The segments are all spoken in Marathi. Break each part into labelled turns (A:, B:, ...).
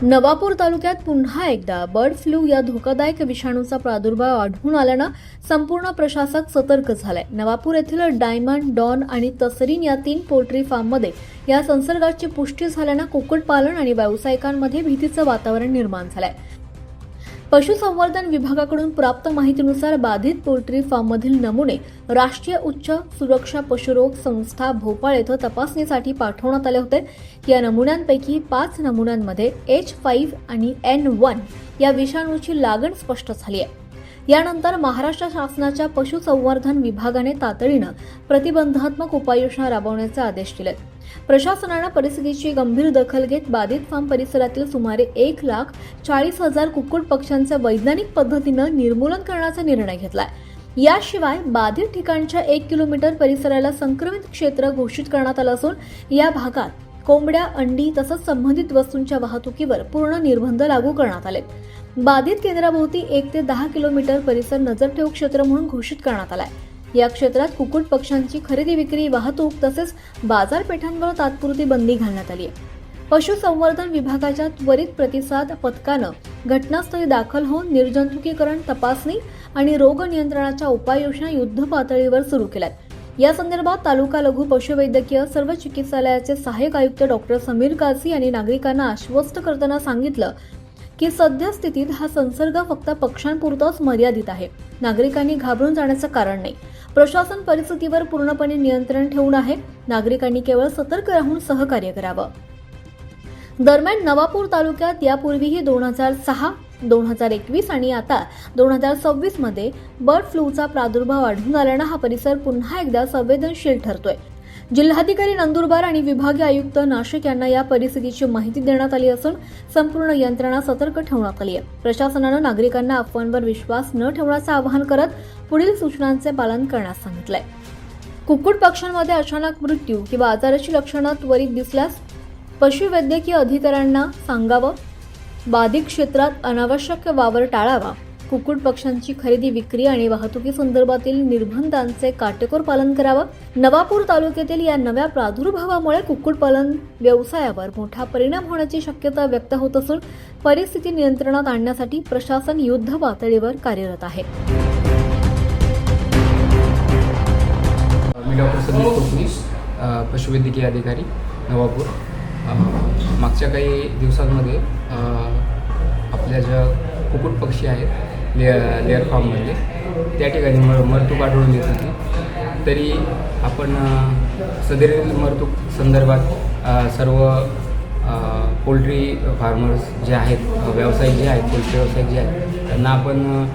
A: नवापूर तालुक्यात पुन्हा एकदा बर्ड फ्लू या धोकादायक विषाणूचा प्रादुर्भाव आढळून आल्यानं संपूर्ण प्रशासक सतर्क झालाय। नवापूर येथील डायमंड, डॉन आणि तसरीन या 3 पोल्ट्री फार्ममध्ये या संसर्गाची पुष्टी झाल्यानं कुक्कुटपालन आणि व्यावसायिकांमध्ये भीतीचं वातावरण निर्माण झालंय। पशुसंवर्धन विभागाकडून प्राप्त माहितीनुसार बाधित पोल्ट्री फार्ममधील नमुने राष्ट्रीय उच्च सुरक्षा पशुरोग संस्था भोपाळ येथे तपासणीसाठी पाठवण्यात आले होते। या नमुन्यांपैकी 5 नमुन्यांमध्ये H5 आणि N1 या विषाणूची लागण स्पष्ट झाली आहे। यानंतर महाराष्ट्र शासनाच्या पशुसंवर्धन विभागाने तातडीने प्रतिबंधात्मक उपाययोजना राबवण्याचे आदेश दिले। प्रशासनाने परिस्थितीची गंभीर दखल घेत बाधित फार्म परिसरातील सुमारे 1,40,000 कुक्कुट पक्ष्यांचे वैज्ञानिक पद्धतीने निर्मूलन करण्याचा निर्णय घेतलाय। याशिवाय बाधित ठिकाणच्या 1 किलोमीटर परिसराला संक्रमित क्षेत्र घोषित करण्यात आलं असून या भागात कोंबड्या, अंडी तसंच संबंधित वस्तूंच्या वाहतुकीवर पूर्ण निर्बंध लागू करण्यात आले। बाधित केंद्राभोवती 1 ते 10 किलोमीटर परिसर नजर ठेवू क्षेत्र म्हणून घोषित करण्यात आलाय। या क्षेत्रात कुक्कुट पक्ष्यांची खरेदी विक्री, वाहतूक तसेच बाजारपेठांवर तात्पुरती बंदी घालण्यात आली आहे। पशुसंवर्धन विभागाच्या त्वरित प्रतिसाद पथकानं घटनास्थळी दाखल होऊन निर्जंतुकीकरण, तपासणी आणि रोग नियंत्रणाच्या उपाययोजना युद्ध पातळीवर सुरू केल्यात। या संदर्भात तालुका लघु पशुवैद्यकीय सर्व चिकित्सालयाचे सहाय्यक आयुक्त डॉक्टर समीर काझी यांनी नागरिकांना आश्वस्त करताना सांगितलं की सध्या स्थितीत हा संसर्ग फक्त पक्ष्यांपुरताच मर्यादित आहे। नागरिकांनी घाबरून जाण्याचं कारण नाही। प्रशासन परिस्थितीवर पूर्णपणे नियंत्रण ठेवून आहे। नागरिकांनी केवळ सतर्क राहून सहकार्य करावं। दरम्यान नवापूर तालुक्यात यापूर्वीही 2006, 2021 आणि आता 2026 मध्ये बर्ड फ्लूचा प्रादुर्भाव आढळून आल्यानं हा परिसर पुन्हा एकदा संवेदनशील ठरतोय। जिल्हाधिकारी नंदुरबार आणि विभागीय आयुक्त नाशिक यांना या परिस्थितीची माहिती देण्यात आली असून संपूर्ण यंत्रणा सतर्क ठेवण्यात आली आहे। प्रशासनाने नागरिकांना अफवांवर विश्वास न ठेवण्याचं आवाहन करत पुढील सूचनांचे पालन करण्यास सांगितलंय। कुक्कुट पक्ष्यांमध्ये अचानक मृत्यू किंवा आजाराची लक्षणं त्वरित दिसल्यास पशुवैद्यकीय अधिकाऱ्यांना सांगावं। बाधित क्षेत्रात अनावश्यक वावर टाळावा। कुक्कुट पक्ष्यांची खरेदी, विक्री आणि वाहतुकी संदर्भातील निर्बंधांचे काटेकोर पालन करावं। नवापूर तालुक्यातील या नव्या प्रादुर्भावामुळे कुक्कुटपालन व्यवसायावर मोठा परिणाम होण्याची शक्यता व्यक्त होत असून परिस्थिती नियंत्रणात आणण्यासाठी प्रशासन युद्ध पातळीवर कार्यरत आहे।
B: मी डॉक्टर समीर काझी, पशुवैद्यकीय अधिकारी नवापूर। मागच्या काही दिवसांमध्ये आपल्या ज्या कुक्कुट पक्षी आहेत लेअर फार्ममध्ये त्या ठिकाणी मरतूक आढळून येत होती। तरी आपण सदरील मरतूक संदर्भात सर्व पोल्ट्री फार्मर्स जे आहेत, व्यावसायिक जे आहेत, पोल्ट्री व्यावसायिक जे आहेत त्यांना आपण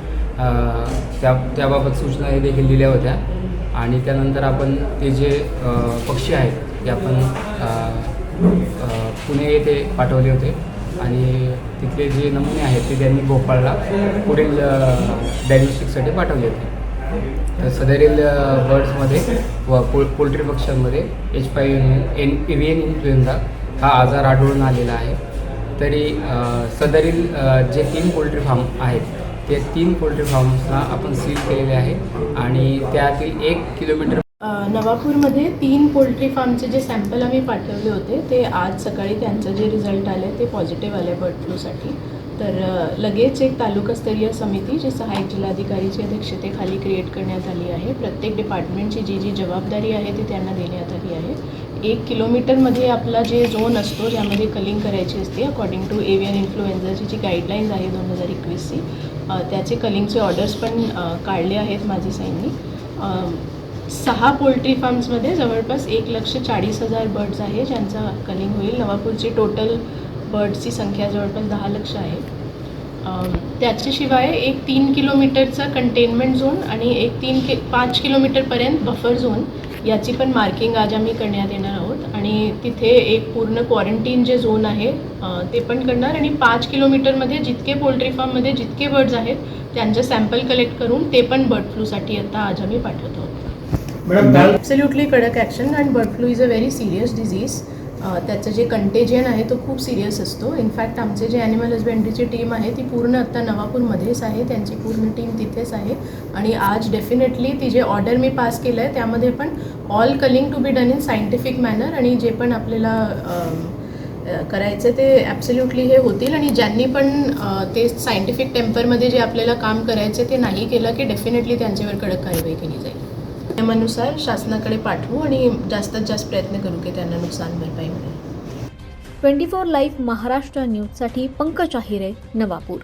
B: त्याबाबत सूचना देखील दिल्या होत्या आणि त्यानंतर आपण ते जे पक्षी आहेत ते आपण पुणे येथे पाठवले होते आणि तिथले जे नमुने आहेत ते त्यांनी भोपाळला पुढील डायग्नोस्टिकसाठी पाठवले होते। तर सदरील बर्ड्समध्ये व पोल्ट्री पक्ष्यांमध्ये H5N1 एव्हियन इन्फ्लुएन्झा हा आजार आढळून आलेला आहे। तरी सदरील जे 3 पोल्ट्री फार्म आहेत ते 3 पोल्ट्री फार्म्सला आपण सील केलेले आहे आणि त्यातील 1 किलोमीटर
C: नवापूरमध्ये 3 पोल्ट्री फार्मचे जे सॅम्पल आम्ही पाठवले होते ते आज सकाळी त्यांचं जे रिझल्ट आले ते पॉझिटिव्ह आले बर्ड फ्लूसाठी। तर लगेच एक तालुकास्तरीय समिती जी सहाय्यक जिल्हाधिकारीच्या अध्यक्षतेखाली क्रिएट करण्यात आली आहे। प्रत्येक डिपार्टमेंटची जी जबाबदारी आहे ती त्यांना देण्यात आली आहे। 1 किलोमीटरमध्ये आपला जे झोन असतो ज्यामध्ये कलिंग करायची असते अकॉर्डिंग टू एव्हियन इन्फ्लुएन्झाची जी गाईडलाईन्स आहे 2021ची, त्याचे कलिंगचे ऑर्डर्स पण काढले आहेत माझी साईंनी। 6 पोल्ट्री फार्म्समध्ये जवळपास 1,40,000 बर्ड्स आहे ज्यांचा कलिंग होईल। नवापूरची टोटल बर्ड्सची संख्या जवळपास 10 लाख आहे। त्याच्याशिवाय एक 3 किलोमीटरचा कंटेनमेंट झोन आणि एक 5 किलोमीटरपर्यंत बफर झोन याची पण मार्किंग आज आम्ही करण्यात येणार आहोत आणि तिथे एक पूर्ण क्वारंटीन जे झोन आहे ते पण करणार आणि 5 किलोमीटरमध्ये जितके पोल्ट्री फार्ममध्ये जितके बर्ड्स आहेत त्यांचे सॅम्पल कलेक्ट करून ते पण बर्ड फ्लूसाठी आता आज आम्ही पाठवत आहोत। ॲब्सोल्युटली कडक action and bird flu is a very serious disease. त्याचं जे कंटेजियन आहे तो खूप सिरियस असतो। इनफॅक्ट आमचे जे ॲनिमल हजबेंड्रीची टीम आहे ती पूर्ण आत्ता नवापूरमध्येच आहे, त्यांची पूर्ण टीम तिथेच आहे आणि आज डेफिनेटली ती जे ऑर्डर मी पास केलं आहे त्यामध्ये पण all culling to be done in scientific manner आणि जे पण आपल्याला करायचे ते ॲब्सल्युटली हे होतील आणि ज्यांनी पण ते सायंटिफिक टेम्परमध्ये जे आपल्याला काम करायचे ते नाही केलं की डेफिनेटली त्यांच्यावर कडक कारवाई केली जाईल. नियमानुसार शासनाकडे पाठवू आणि जास्तीत जास्त प्रयत्न करू की त्यांना नुकसान भरपाई मिळेल.
A: 24 लाईव्ह महाराष्ट्र न्यूजसाठी पंकज आहिरे, नवापूर.